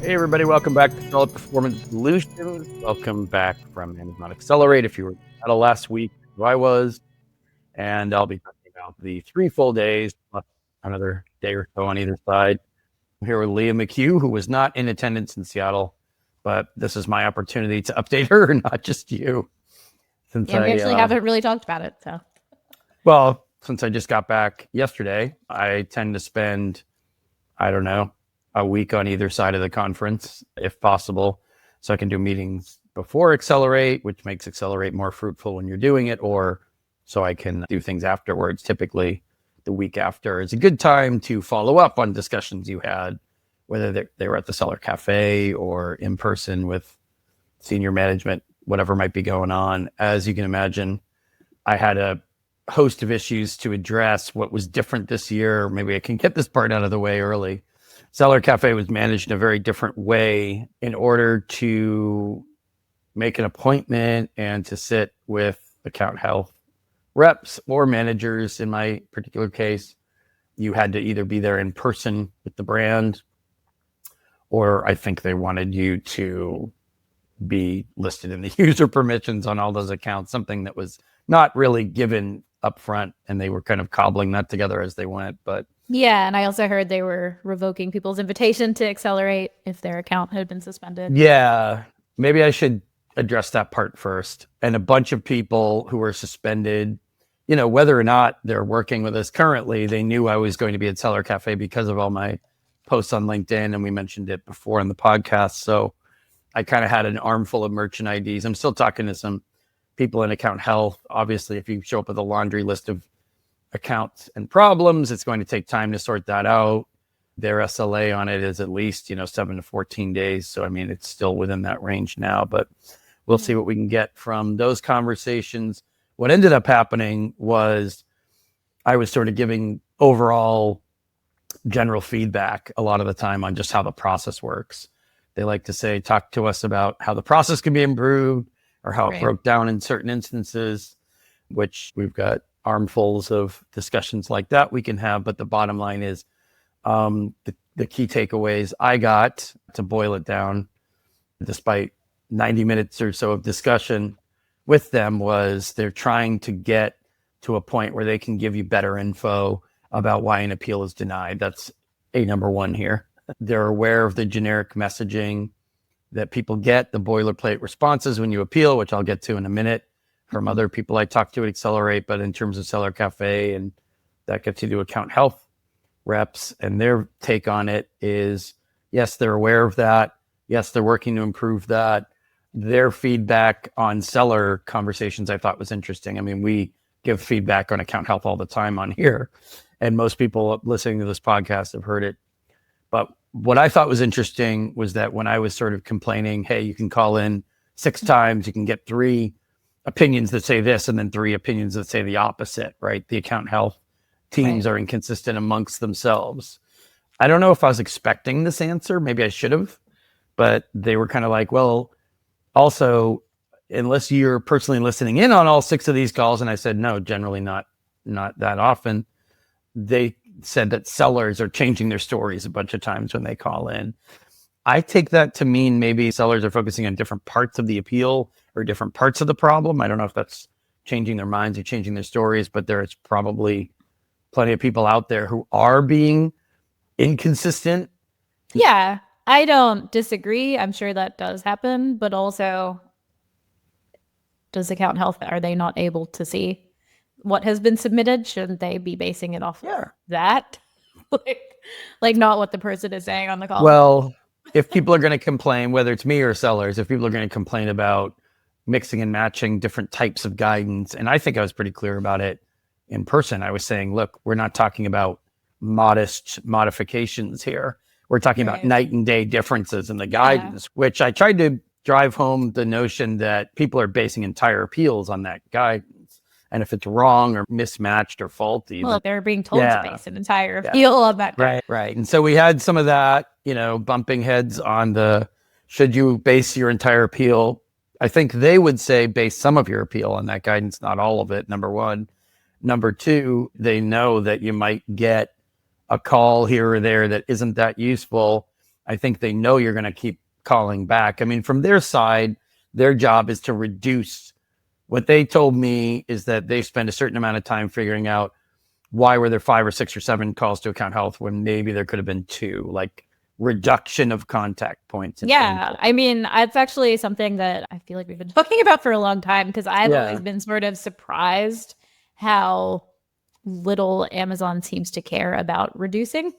Hey everybody, welcome back to Solid Performance Solutions. Welcome back from Amazon Accelerate. If you were out of last week, who I was, and I'll be talking about the 3 full days, plus another day or so on either side. I'm here with Leah McHugh, who was not in attendance in Seattle, but this is my opportunity to update her, not just you. Since we actually haven't really talked about it. So, well, since I just got back yesterday, I tend to spend, I don't know, a week on either side of the conference, if possible, so I can do meetings before Accelerate, which makes Accelerate more fruitful when you're doing it, or so I can do things afterwards. Typically, the week after is a good time to follow up on discussions you had, whether they were at the Seller Cafe or in person with senior management, whatever might be going on. As you can imagine, I had a host of issues to address. What was different this year? Maybe I can get this part out of the way early. Seller Cafe was managed in a very different way in order to make an appointment and to sit with account health reps or managers. In my particular case, you had to either be there in person with the brand, or I think they wanted you to be listed in the user permissions on all those accounts, something that was not really given up front, and they were kind of cobbling that together as they went. But yeah, and I also heard they were revoking people's invitation to Accelerate if their account had been suspended. Yeah, maybe I should address that part first. And a bunch of people who were suspended, whether or not they're working with us currently, they knew I was going to be at Seller Cafe because of all my posts on LinkedIn, and we mentioned it before in the podcast. So I kind of had an armful of merchant IDs. I'm still talking to some people in account health. Obviously, if you show up with a laundry list of accounts and problems, it's going to take time to sort that out. Their SLA on it is at least 7 to 14 days. So I mean, it's still within that range now, but we'll see what we can get from those conversations. What ended up happening was I was sort of giving overall general feedback a lot of the time on just how the process works. They like to say, talk to us about how the process can be improved or how it broke down in certain instances, which we've got armfuls of discussions like that we can have. But the bottom line is the key takeaways I got, to boil it down, despite 90 minutes or so of discussion with them, was they're trying to get to a point where they can give you better info about why an appeal is denied. That's number one here. They're aware of the generic messaging that people get, the boilerplate responses when you appeal, which I'll get to in a minute, from other people I talked to at Accelerate. But in terms of Seller Cafe, and that gets you to account health reps, and their take on it is, yes, they're aware of that. Yes, they're working to improve that. Their feedback on seller conversations I thought was interesting. I mean, we give feedback on account health all the time on here, and most people listening to this podcast have heard it. But what I thought was interesting was that when I was sort of complaining, hey, you can call in 6 times, you can get 3 opinions that say this and then 3 opinions that say the opposite, right? The account health teams are inconsistent amongst themselves. I don't know if I was expecting this answer. Maybe I should have, but they were kind of like, well, also, unless you're personally listening in on all 6 of these calls, and I said, no, generally not that often. They said that sellers are changing their stories a bunch of times when they call in. I take that to mean maybe sellers are focusing on different parts of the appeal or different parts of the problem. I don't know if that's changing their minds or changing their stories, but there's probably plenty of people out there who are being inconsistent. Yeah, I don't disagree. I'm sure that does happen, but also, does account health, are they not able to see what has been submitted? Shouldn't they be basing it off of that? like not what the person is saying on the call? Well, if people are going to complain, whether it's me or sellers, if people are going to complain about mixing and matching different types of guidance, and I think I was pretty clear about it in person. I was saying, look, we're not talking about modest modifications here. We're talking about night and day differences in the guidance, which I tried to drive home the notion that people are basing entire appeals on that guidance. And if it's wrong or mismatched or faulty, well, they're being told to base an entire appeal on that. Right. And so we had some of that, bumping heads on the, should you base your entire appeal? I think they would say base some of your appeal on that guidance, not all of it, number one. Number two, they know that you might get a call here or there that isn't that useful. I think they know you're going to keep calling back. I mean, from their side, their job is to reduce. What they told me is that they spend a certain amount of time figuring out why were there 5 or 6 or 7 calls to account health when maybe there could have been 2, like reduction of contact points. Yeah, I mean, it's actually something that I feel like we've been talking about for a long time, because I've always been sort of surprised how little Amazon seems to care about reducing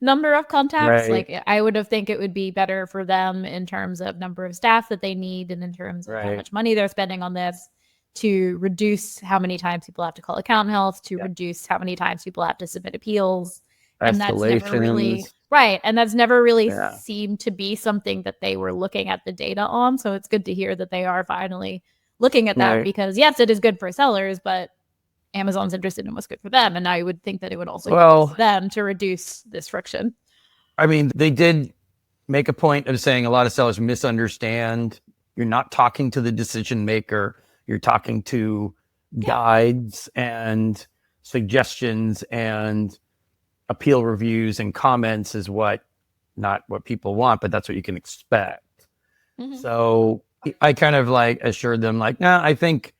number of contacts. Right. Like, I would have think it would be better for them in terms of number of staff that they need and in terms of how much money they're spending on this, to reduce how many times people have to call account health, to reduce how many times people have to submit appeals. And that's never really right. And that's never really seemed to be something that they were looking at the data on. So it's good to hear that they are finally looking at that, because yes, it is good for sellers, but Amazon's interested in what's good for them. And I would think that it would also help them to reduce this friction. I mean, they did make a point of saying a lot of sellers misunderstand. You're not talking to the decision maker. You're talking to guides and suggestions, and appeal reviews and comments is not what people want, but that's what you can expect. So I kind of like assured them, like, nah, I think,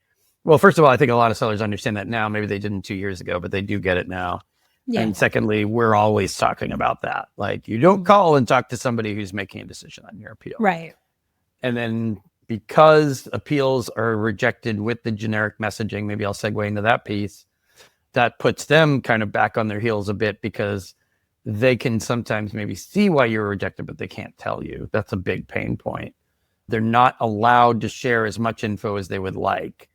well, first of all, I think a lot of sellers understand that now. Maybe they didn't 2 years ago, but they do get it now. Yeah. And secondly, we're always talking about that. Like, you don't call and talk to somebody who's making a decision on your appeal. Right. And then because appeals are rejected with the generic messaging, maybe I'll segue into that piece, that puts them kind of back on their heels a bit, because they can sometimes maybe see why you're rejected, but they can't tell you. That's a big pain point. They're not allowed to share as much info as they would like.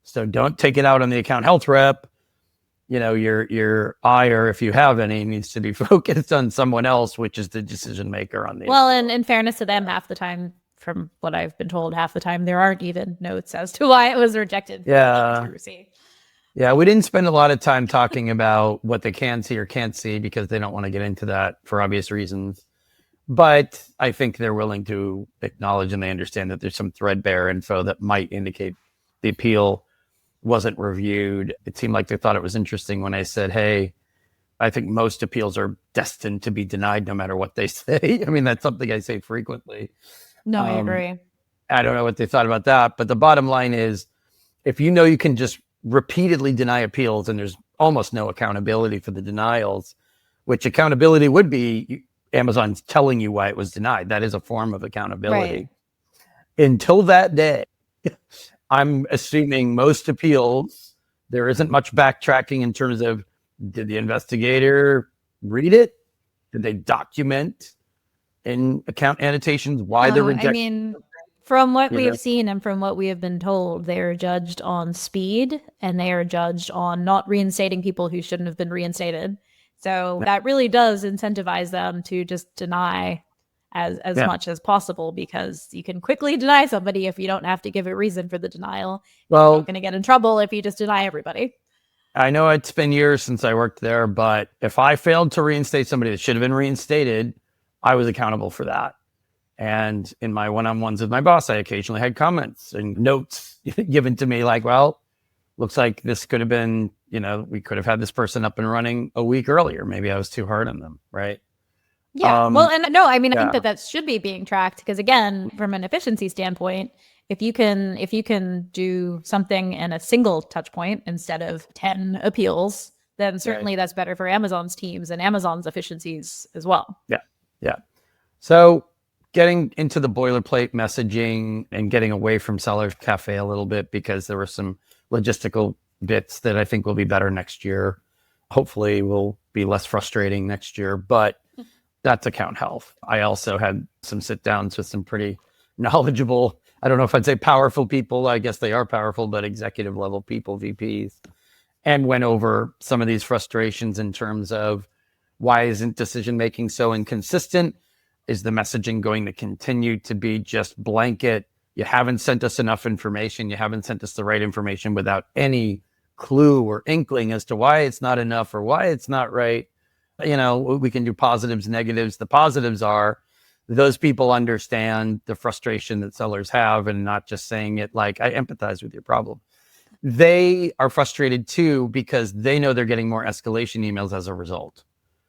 So don't take it out on the account health rep. You know, your ire, if you have any, needs to be focused on someone else, which is the decision maker on the. Well, and in fairness to them, half the time, from what I've been told, half the time there aren't even notes as to why it was rejected. Yeah. Yeah, we didn't spend a lot of time talking about what they can see or can't see, because they don't want to get into that for obvious reasons. But I think they're willing to acknowledge, and they understand that there's some threadbare info that might indicate the appeal wasn't reviewed. It seemed like they thought it was interesting when I said, hey, I think most appeals are destined to be denied no matter what they say. I mean, that's something I say frequently. No, I agree. I don't know what they thought about that. But the bottom line is, if you know you can just repeatedly deny appeals and there's almost no accountability for the denials, which accountability would be Amazon's telling you why it was denied. That is a form of accountability. Right. Until that day, I'm assuming most appeals, there isn't much backtracking in terms of, did the investigator read it? Did they document in account annotations why they're rejected? I mean, from what we have seen and from what we have been told, they are judged on speed, and they are judged on not reinstating people who shouldn't have been reinstated. So that really does incentivize them to just deny as much as possible, because you can quickly deny somebody if you don't have to give a reason for the denial. Well, you're not going to get in trouble if you just deny everybody. I know it's been years since I worked there, but if I failed to reinstate somebody that should have been reinstated, I was accountable for that. And in my one-on-ones with my boss, I occasionally had comments and notes given to me like, well, looks like this could have been, we could have had this person up and running a week earlier. Maybe I was too hard on them, right? Yeah. Well, and no, I mean, I think that should be being tracked, because again, from an efficiency standpoint, if you can do something in a single touch point instead of 10 appeals, then certainly that's better for Amazon's teams and Amazon's efficiencies as well. Yeah. Yeah. So getting into the boilerplate messaging and getting away from Seller Cafe a little bit, because there were some logistical bits that I think will be better next year. Hopefully will be less frustrating next year, but that's account health. I also had some sit downs with some pretty knowledgeable, I don't know if I'd say powerful people. I guess they are powerful, but executive level people, VPs, and went over some of these frustrations in terms of, why isn't decision making so inconsistent? Is the messaging going to continue to be just blanket? You haven't sent us enough information. You haven't sent us the right information without any clue or inkling as to why it's not enough or why it's not right. We can do positives, negatives. The positives are those people understand the frustration that sellers have, and not just saying it like, I empathize with your problem. They are frustrated too, because they know they're getting more escalation emails as a result.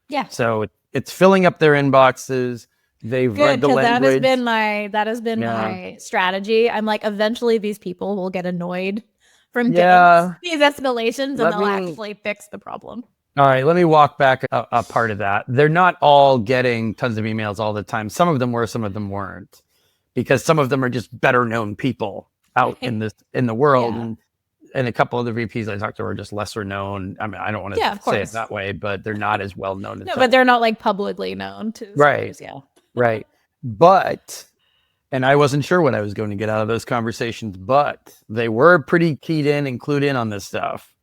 Yeah. So it's filling up their inboxes. They've Good, read the because language. that has been Yeah. my strategy. I'm like, eventually these people will get annoyed from getting Yeah. these escalations and Let they'll me, actually fix the problem. all right, let me walk back a part of that. They're not all getting tons of emails all the time. Some of them were, some of them weren't, because some of them are just better known people out in the world. Yeah. And a couple of the VPs I talked to are just lesser known. I mean, I don't want to Yeah, of say it course. that way, but they're not as well known as No, some. but they're not like publicly known to Right, sellers. Yeah. right. But, and I wasn't sure what I was going to get out of those conversations, but they were pretty keyed in and clued in on this stuff.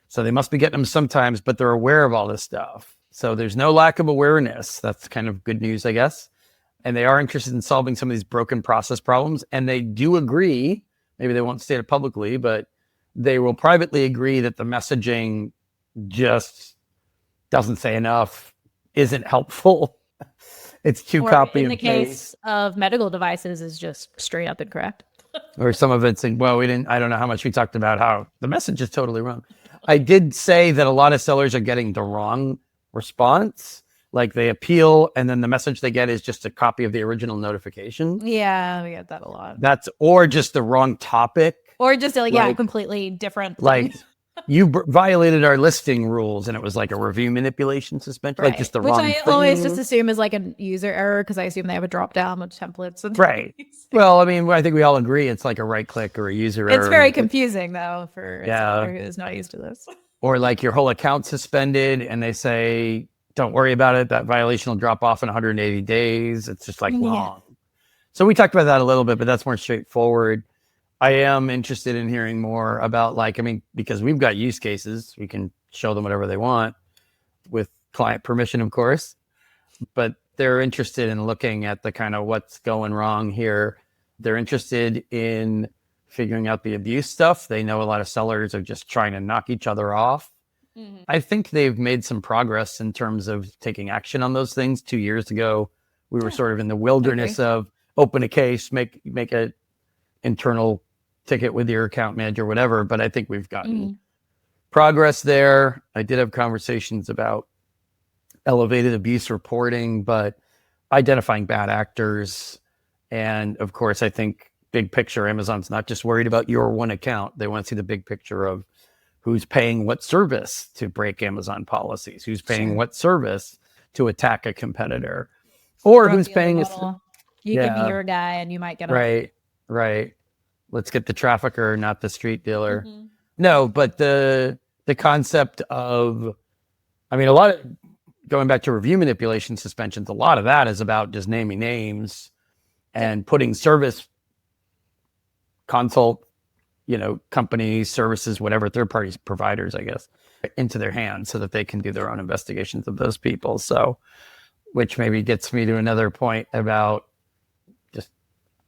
So they must be getting them sometimes, but they're aware of all this stuff. So there's no lack of awareness. That's kind of good news, I guess. And they are interested in solving some of these broken process problems. And they do agree, maybe they won't state it publicly, but they will privately agree that the messaging just doesn't say enough, isn't helpful. It's too Or copy in the and paste. case of medical devices, is just straight up incorrect. Or some of it's in, well, we didn't, I don't know how much we talked about how the message is totally wrong. I did say that a lot of sellers are getting the wrong response. Like they appeal and then the message they get is just a copy of the original notification. Yeah, we get that a lot. That's, or just the wrong topic. Or just like, yeah, Like- completely different. Like things. you violated our listing rules and it was like a review manipulation suspension, like just the Which wrong I thing. always just assume is like a user error because I assume they have a drop down with templates. And Right. things. Well, I mean, I think we all agree it's like a right click or a user error. It's very confusing though for a Yeah. seller who is not used to this. Or like your whole account suspended and they say, don't worry about it. That violation will drop off in 180 days. It's just like Yeah. wrong. So we talked about that a little bit, but that's more straightforward. I am interested in hearing more about like, I mean, because we've got use cases, we can show them whatever they want with client permission, of course, but they're interested in looking at the kind of what's going wrong here. They're interested in figuring out the abuse stuff. They know a lot of sellers are just trying to knock each other off. Mhm. I think they've made some progress in terms of taking action on those things. 2 years ago, we were sort of in the wilderness of open a case, make a internal ticket with your account manager, whatever. But I think we've gotten progress there. I did have conversations about elevated abuse reporting, but identifying bad actors. And of course, I think big picture, Amazon's not just worried about your one account. They want to see the big picture of who's paying what service to break Amazon policies, who's paying what service to attack a competitor, or who's paying you give me your guy and you might get right. Let's get the trafficker, not the street dealer. No, but the concept of, I mean, a lot of going back to review manipulation suspensions, a lot of that is about just naming names and putting service consult, companies, services, whatever, third party providers, I guess, into their hands so that they can do their own investigations of those people. So, which maybe gets me to another point about just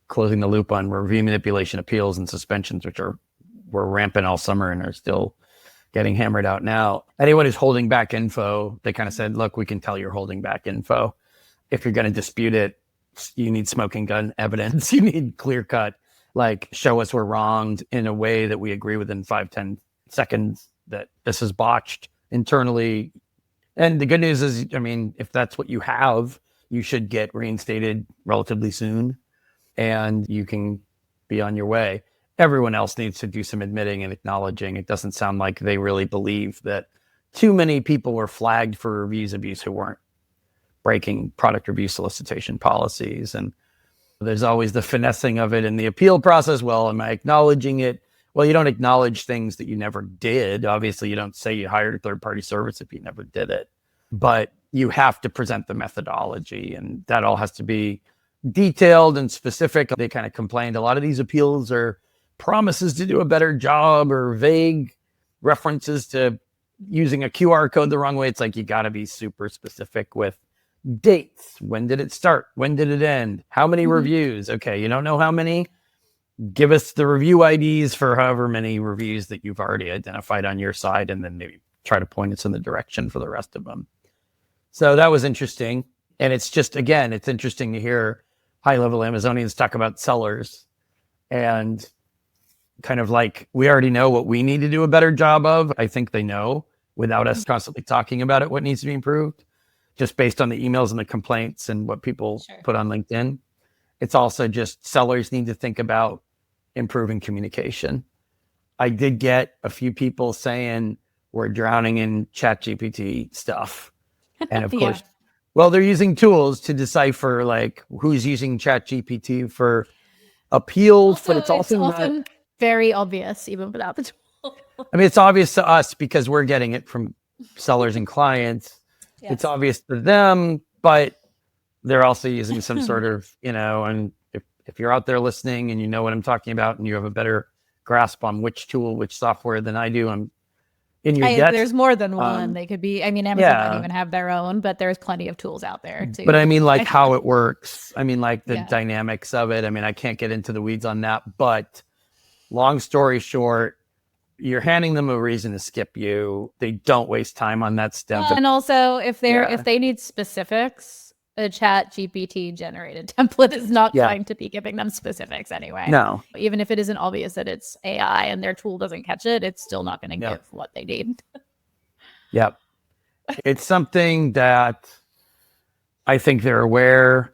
closing the loop on review manipulation appeals and suspensions, which were rampant all summer and are still getting hammered out now. Anyone who's holding back info, they kind of said, look, we can tell you're holding back info. If you're going to dispute it, you need smoking gun evidence. You need clear cut, like show us we're wronged in a way that we agree within 5-10 seconds that this is botched internally. And the good news is, I mean, if that's what you have, you should get reinstated relatively soon and you can be on your way. Everyone else needs to do some admitting and acknowledging. It doesn't sound like they really believe that too many people were flagged for reviews abuse who weren't breaking product review solicitation policies. And there's always the finessing of it in the appeal process. Well, am I acknowledging it? Well, you don't acknowledge things that you never did. Obviously, you don't say you hired a third-party service if you never did it. But you have to present the methodology, and that all has to be detailed and specific. They kind of complained. A lot of these appeals are promises to do a better job or vague references to using a QR code the wrong way. It's like you got to be super specific with dates. When did it start? When did it end? How many reviews? Okay, you don't know how many? Give us the review IDs for however many reviews that you've already identified on your side, and then maybe try to point us in the direction for the rest of them. So that was interesting. And it's just, again, it's interesting to hear high-level Amazonians talk about sellers and kind of like, we already know what we need to do a better job of. I think they know without us constantly talking about it, what needs to be improved. just based on the emails and the complaints and what people Sure. put on LinkedIn. It's also just sellers need to think about improving communication. I did get a few people saying we're drowning in ChatGPT stuff. And of Yeah. course, well, they're using tools to decipher like who's using ChatGPT for appeals, but it's also not. often very obvious even without the tool. I mean, it's obvious to us because we're getting it from sellers and clients. Yes. It's obvious to them, but they're also using some sort of, and if you're out there listening and you know what I'm talking about and you have a better grasp on which tool, which software than I do, I'm in your debt. There's more than one. They could be, Amazon might even have their own, but there's plenty of tools out there too. But I mean, like how it works. I mean, like the Yeah. dynamics of it. I mean, I can't get into the weeds on that, but long story short, you're handing them a reason to skip you. They don't waste time on that stuff. And also, if they need specifics, a ChatGPT generated template is not going to be giving them specifics anyway. No. Even if it isn't obvious that it's AI and their tool doesn't catch it, it's still not going to give what they need. Yep. It's something that I think they're aware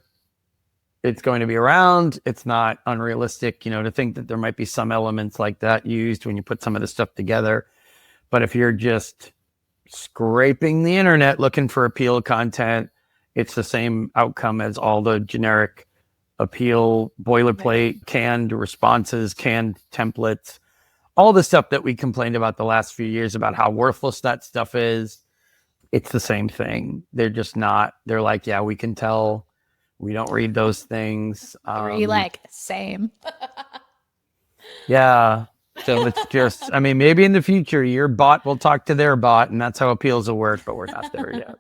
it's going to be around. It's not unrealistic, to think that there might be some elements like that used when you put some of this stuff together. But if you're just scraping the internet looking for appeal content, it's the same outcome as all the generic appeal boilerplate, canned responses, canned templates, all the stuff that we complained about the last few years about how worthless that stuff is. It's the same thing. They're just not, they're like, yeah, we can tell. We don't read those things. Same. Yeah. So it's just, maybe in the future, your bot will talk to their bot and that's how appeals will work, but we're not there yet.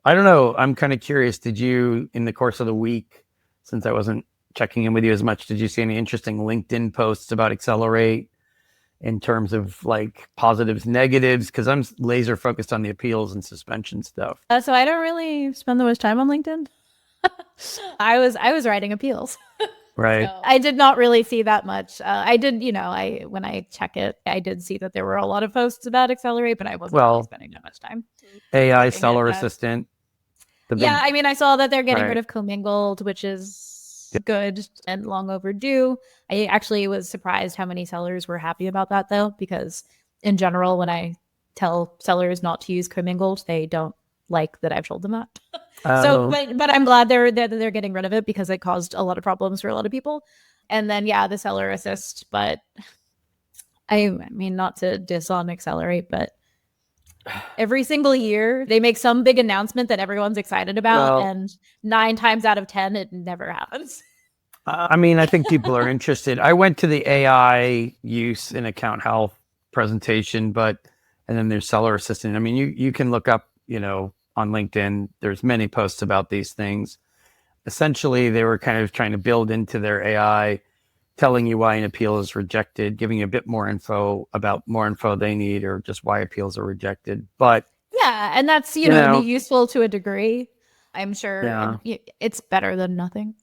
I don't know. I'm kind of curious. Did you, in the course of the week, since I wasn't checking in with you as much, did you see any interesting LinkedIn posts about Accelerate in terms of like positives, negatives? Because I'm laser focused on the appeals and suspension stuff. So I don't really spend that much time on LinkedIn. I was writing appeals. Right. So I did not really see that much. I did, when I check it, I did see that there were a lot of posts about Accelerate, but I wasn't really spending that much time. AI seller assistant. I saw that they're getting rid of commingled, which is good and long overdue. I actually was surprised how many sellers were happy about that, though, because in general, when I tell sellers not to use commingled, they don't like that I've told them that. But I'm glad they're getting rid of it because it caused a lot of problems for a lot of people. And then the seller assist, but I mean not to diss on Accelerate, but every single year they make some big announcement that everyone's excited about, and 9 times out of 10 it never happens. I think people are interested. I went to the AI use in account health presentation, and then there's seller assistant. You can look up, on LinkedIn, there's many posts about these things. Essentially, they were kind of trying to build into their AI, telling you why an appeal is rejected, giving you a bit more info about more info they need, or just why appeals are rejected. But and that's useful to a degree. I'm sure it's better than nothing.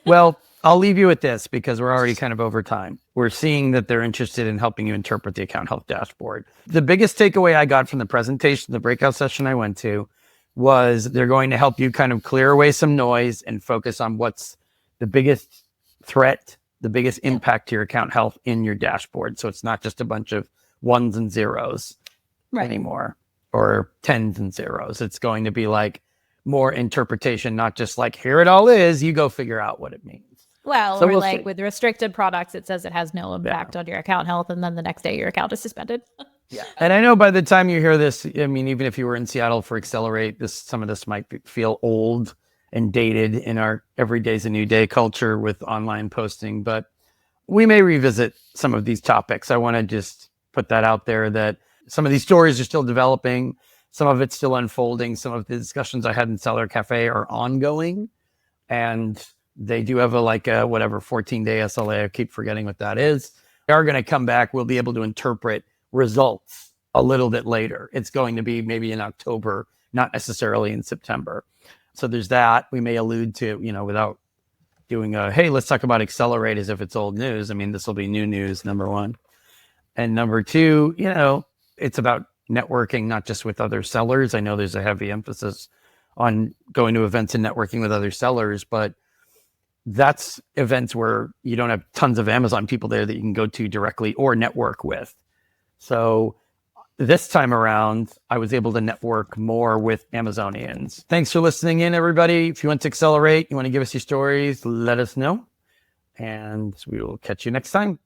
Well, I'll leave you with this because we're already kind of over time. We're seeing that they're interested in helping you interpret the account health dashboard. The biggest takeaway I got from the presentation, the breakout session I went to, was they're going to help you kind of clear away some noise and focus on what's the biggest threat, the biggest impact to your account health in your dashboard. So it's not just a bunch of ones and zeros anymore, or tens and zeros. It's going to be like more interpretation, not just like, here it all is, you go figure out what it means. Well, so we'll with restricted products, it says it has no impact on your account health, and then the next day your account is suspended. And I know by the time you hear this, even if you were in Seattle for Accelerate, some of this might feel old and dated in our every day's a new day culture with online posting, but we may revisit some of these topics. I want to just put that out there that some of these stories are still developing. Some of it's still unfolding. Some of the discussions I had in Seller Cafe are ongoing, and they do have a 14-day SLA. I keep forgetting what that is. They are going to come back. We'll be able to interpret results a little bit later. It's going to be maybe in October, not necessarily in September. So there's that. We may allude to, without doing hey, let's talk about Accelerate as if it's old news. This will be new news, number one. And number two, it's about networking, not just with other sellers. I know there's a heavy emphasis on going to events and networking with other sellers, but that's events where you don't have tons of Amazon people there that you can go to directly or network with. So this time around, I was able to network more with Amazonians. Thanks for listening in, everybody. If you want to accelerate, you want to give us your stories, let us know. And we will catch you next time.